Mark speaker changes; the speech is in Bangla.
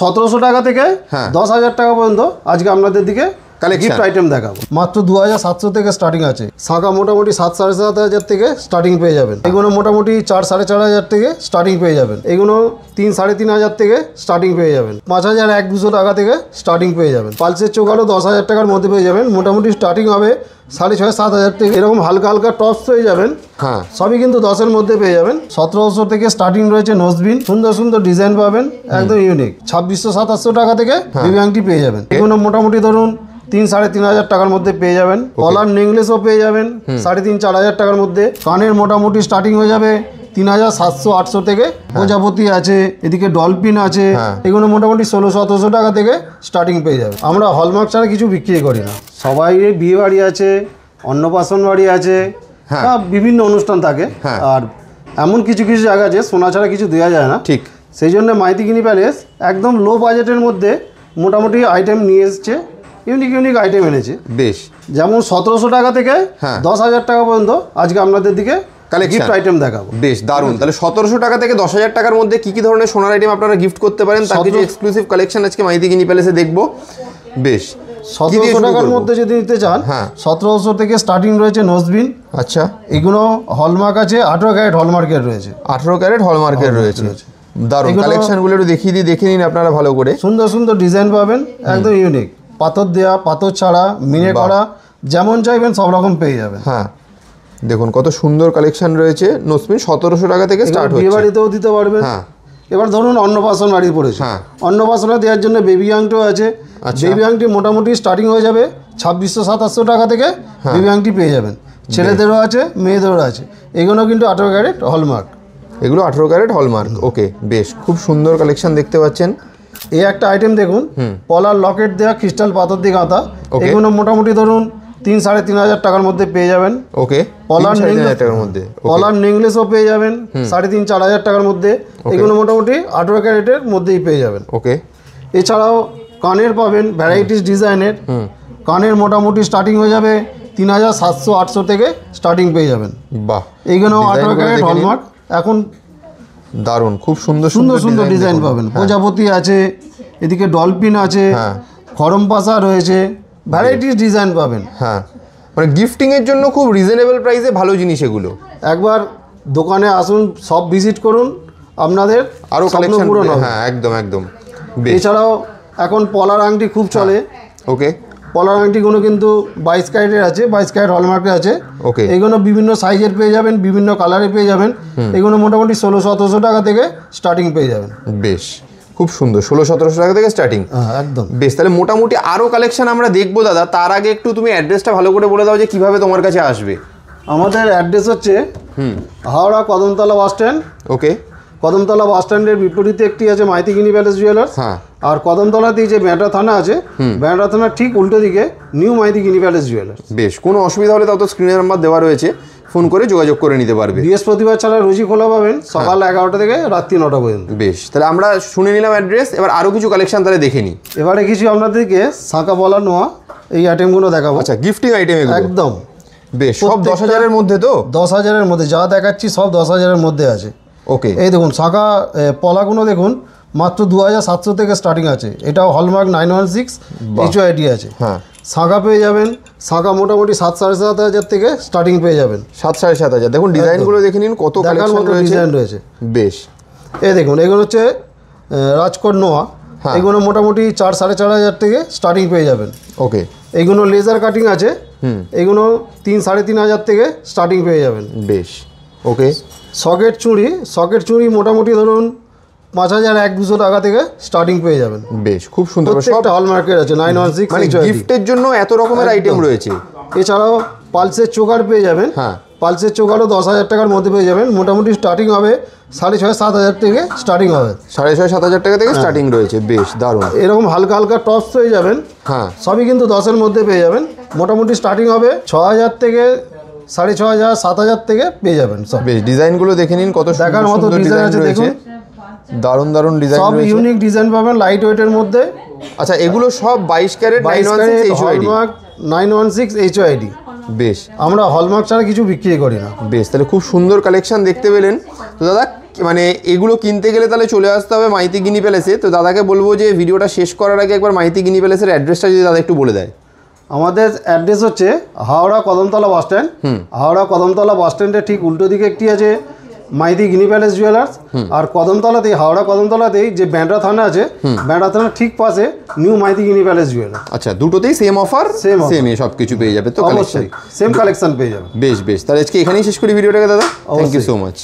Speaker 1: 1700 টাকা থেকে 10,000 টাকা পর্যন্ত আজকে আপনাদের দিকে গিফট আইটেম দেখাবো। মাত্র 2700 থেকে স্টার্টিং আছে। শাঁখা মোটামুটি 7,500 থেকে স্টার্টিং পেয়ে যাবেন। এগুলো মোটামুটি 4,500 থেকে স্টার্টিং পেয়ে যাবেন। এগুলো 3,500 থেকে স্টার্টিং পেয়ে যাবেন। 5,100-200 টাকা থেকে স্টার্টিং পেয়ে যাবেন। পালসের চোকারও 10,000 টাকার মধ্যে পেয়ে যাবেন। মোটামুটি স্টার্টিং হবে 6,500-7,000 থেকে। এরকম হালকা হালকা টপস পেয়ে যাবেন। সবই কিন্তু 10-এর মধ্যে পেয়ে যাবেন। 1700 থেকে স্টার্টিং রয়েছে নোজবিন, সুন্দর সুন্দর ডিজাইন পাবেন, একদম ইউনিক। 2600-2700 টাকা থেকে বেবি আংটি পেয়ে যাবেন। এগুলো মোটামুটি ধরুন 3,500 টাকার মধ্যে পেয়ে যাবেন। কলার নেকলেসও পেয়ে যাবেন 3,500-4,000 টাকার মধ্যে। কানের মোটামুটি স্টার্টিং হয়ে যাবে 3,700-800 থেকে। প্রজাপতি আছে, এদিকে ডলফিন আছে, এগুলো মোটামুটি 1600-1700 টাকা থেকে স্টার্টিং পেয়ে যাবে। আমরা হলমার্ক ছাড়া কিছু বিক্রি করি না। সবাই বিয়ে বাড়ি আছে, অন্নপ্রাশন বাড়ি আছে, বিভিন্ন অনুষ্ঠান থাকে। আর এমন কিছু কিছু জায়গা আছে সোনা ছাড়া কিছু দেওয়া যায় না, ঠিক সেই জন্য মাইতিগিনি প্যালেস একদম লো বাজেটের মধ্যে মোটামুটি আইটেম নিয়ে এসছে। ইউনিক ইউনিক আইটেম এনেছে বেশ, যেমন 1700 টাকা থেকে 10,000 টাকা পর্যন্ত আজকে আপনাদের দিকে গিফট আইটেম দেখাবো। বেশ দারুণ। তাহলে 1700 টাকা থেকে 10,000 টাকার মধ্যে কি কি ধরনের সোনার আইটেম আপনারা গিফট করতে পারেন তার কিছু এক্সক্লুসিভ কালেকশন আজকে মাইতিগিনি প্যালেসে দেখবো। বেশ, 1700 টাকার মধ্যে যদি নিতে চান 1700 থেকে স্টার্টিং রয়েছে নোজবিন। আচ্ছা, এগুলো হলমার্ক আছে, 18 ক্যারেট হলমার্কের রয়েছে। 18 ক্যারেট হলমার্কের রয়েছে। দারুণ কালেকশনগুলো একটু দেখে নিন আপনারা ভালো করে। সুন্দর সুন্দর ডিজাইন পাবেন, একদম ইউনিক। পাথর দেওয়া, পাথর ছাড়া, মিনে করা, যেমন চাইবেন সব রকম পেয়ে যাবেন। হ্যাঁ, দেখুন কত সুন্দর কালেকশন রয়েছে। নোজবিন 1700 টাকা থেকে স্টার্ট হচ্ছে। বিয়ে বাড়িতেও দিতে পারবেন। হ্যাঁ, এবার ধরুন অন্নপ্রাশন বাড়ি পড়েছে, অন্নপ্রাশনে দেওয়ার জন্য বেবি আংটিও আছে। বেবি আংটি মোটামুটি স্টার্টিং হয়ে যাবে 2600-2700 টাকা থেকে বেবি আংটি পেয়ে যাবেন। ছেলেদেরও আছে, মেয়েদেরও আছে। এগুলো কিন্তু 18 ক্যারেট হলমার্ক। এগুলো 18 ক্যারেট হলমার্ক। ওকে, বেশ, খুব সুন্দর কালেকশন দেখতে পাচ্ছেন। এই একটা আইটেম দেখুন, পলার লকেট দেওয়া, ক্রিস্টাল পাথর দিয়ে গাঁথা। এগুলো মোটামুটি ধরুন 3,500 টাকার মধ্যে পেয়ে যাবেন। ওকে, পলার নেকলেসও পেয়ে যাবেন 3,500-4,000 টাকার মধ্যে। এগুলো মোটামুটি 18 ক্যারেটের মধ্যেই পেয়ে যাবেন। ওকে, এছাড়াও কানের পাবেন ভ্যারাইটিস ডিজাইনের। কানের মোটামুটি স্টার্টিং হয়ে যাবে 3,700-800 থেকে স্টার্টিং পেয়ে যাবেন। বাহ, এইগুলো 18 ক্যারেট হলমার্ক। এখন দারুণ, খুব সুন্দর সুন্দর সুন্দর ডিজাইন পাবেন। প্রজাপতি আছে, এদিকে ডলফিন আছে, খরম পাশা রয়েছে, ভ্যারাইটিস ডিজাইন পাবেন। হ্যাঁ, মানে গিফটিং এর জন্য খুব রিজনেবল প্রাইসে ভালো জিনিস এগুলো। একবার দোকানে আসুন, সব ভিজিট করুন, আপনাদের আরো কালেকশন পূরণ হবে। হ্যাঁ, একদম একদম। এছাড়াও এখন পলার আংটি খুব চলে। ওকে, পলার আংটিগুলো কিন্তু 22 ক্যারেটের আছে, 22 ক্যারেট হলমার্কের আছে। ওকে, এগুলো বিভিন্ন সাইজের পেয়ে যাবেন, বিভিন্ন কালারে পেয়ে যাবেন। এগুলো মোটামুটি 1600-1700 টাকা থেকে স্টার্টিং পেয়ে যাবেন। বেশ, খুব সুন্দর। 1600-1700 টাকা থেকে স্টার্টিং। একদম বেশ। তাহলে মোটামুটি আরও কালেকশন আমরা দেখবো দাদা। তার আগে একটু তুমি অ্যাড্রেসটা ভালো করে বলে দাও যে কিভাবে তোমার কাছে আসবে। আমাদের অ্যাড্রেস হচ্ছে হাওড়া কদমতলা বাস স্ট্যান্ড। ওকে, কদমতলা বাস স্ট্যান্ডের বিপরীতে একটি আছে মাইতিগিনি প্যালেস জুয়েলার্স। আর কদমতলাতেই যে বেঁটা থানা আছে, বেঁটা থানার ঠিক উল্টো দিকে নিউ মাইতিগিনি প্যালেস জুয়েলার্স। বেশ, কোনো অসুবিধা হলে তাও তো স্ক্রিনের নাম্বার দেওয়া রয়েছে, ফোন করে যোগাযোগ করে নিতে পারবে। বৃহস্পতিবার ছাড়া রোজই খোলা পাবেন, সকাল 11টা থেকে রাত্রি 9টা পর্যন্ত। বেশ, তাহলে আমরা শুনে নিলাম অ্যাড্রেস। এবার আরও কিছু কালেকশন তাহলে দেখে নিই। এবারে কিছু আপনাদেরকে শাঁখা পলা নোয়া এই আইটেমগুলো দেখাবো। আচ্ছা, গিফটিং আইটেম একদম। বেশ, সব 10,000-এর মধ্যে তো? 10,000-এর মধ্যে যা দেখাচ্ছি সব 10,000-এর মধ্যে আছে। ওকে, এই দেখুন শাঁখা পলাগুলো দেখুন, মাত্র 2,700 থেকে স্টার্টিং আছে। এটাও হলমার্ক 916 HYD আছে। হ্যাঁ, শাঁখা পেয়ে যাবেন। শাঁখা মোটামুটি 7,500 থেকে স্টার্টিং পেয়ে যাবেন। 7,500। দেখুন ডিজাইনগুলো দেখে নিন, কত কালেকশন ডিজাইন রয়েছে। বেশ, এই দেখুন এগুলো হচ্ছে রাজকোট নোয়া। এগুলো মোটামুটি 4,500 থেকে স্টার্টিং পেয়ে যাবেন। ওকে, এইগুলো লেজার কাটিং আছে। এগুলো 3,500 থেকে স্টার্টিং পেয়ে যাবেন। বেশ, ওকে। সকেট চুড়ি মোটামুটি ধরুন 5,100-200 টাকা থেকে স্টার্টিং পেয়ে যাবেন। বেশ, খুব সুন্দর। সব হলমার্কের আছে 916। মানে গিফটের জন্য এত রকমের আইটেম রয়েছে। এছাড়াও পালসের চোকার পেয়ে যাবেন। হ্যাঁ, পালসের চোকারও 10,000 টাকার মধ্যে পেয়ে যাবেন। মোটামুটি স্টার্টিং হবে 6,500-7,000 থেকে স্টার্টিং হবে। 6,500-7,000 টাকা থেকে স্টার্টিং রয়েছে। বেশ, দারুণ। এরকম হালকা হালকা টপস পেয়ে যাবেন। হ্যাঁ, সবই কিন্তু 10-এর মধ্যে পেয়ে যাবেন। মোটামুটি স্টার্টিং হবে 6,000 থেকে 6,500-7,000 থেকে পেয়ে যাবেন সব। বেশ, ডিজাইনগুলো দেখে নিন, কত দেখার মতো ডিজাইন আছে। দেখুন দারুণ দারুণ ডিজাইন, সব ইউনিক ডিজাইন পাবেন লাইট ওয়েটের মধ্যে। আচ্ছা, এগুলো সব 22 ক্যারেট 916 HYD।
Speaker 2: বেশ,
Speaker 1: আমরা হলমার্ক ছাড়া কিছু বিক্রি করি না।
Speaker 2: বেশ, তাহলে খুব সুন্দর কালেকশন দেখতে পেলেন। তো দাদা মানে এগুলো কিনতে গেলে তাহলে চলে আসতে হবে মাইতি গিনি প্যালেসে। তো দাদাকে বলবো যে ভিডিওটা শেষ করার আগে একবার মাইতি গিনি প্যালেসের অ্যাড্রেসটা যদি দাদা একটু বলে দেয়।
Speaker 1: আমাদের অ্যাড্রেস হচ্ছে হাওড়া কদমতলা বাস স্ট্যান্ড। হাওড়া কদমতলা বাস স্ট্যান্ডের ঠিক উল্টো দিকে একটি আছে মাইতি গিনি প্যালেস জুয়েলার্স, আর কদমতলাতেই হাওড়া কদমতলাতেই যে ব্যান্ডরা থানা আছে, ব্যান্ডরা থানার ঠিক পাশে নিউ মাইতি গিনি প্যালেস জুয়েলার্স।
Speaker 2: আচ্ছা, দুটোতেই সেম অফার, সেম সব কিছু পেয়ে যাবে তো,
Speaker 1: অবশ্যই সেম কালেকশন পেয়ে যাবে।
Speaker 2: বেশ বেশ, তাহলে আজকে এখানেই শেষ করি ভিডিওটাকে দাদা। Thank you so much.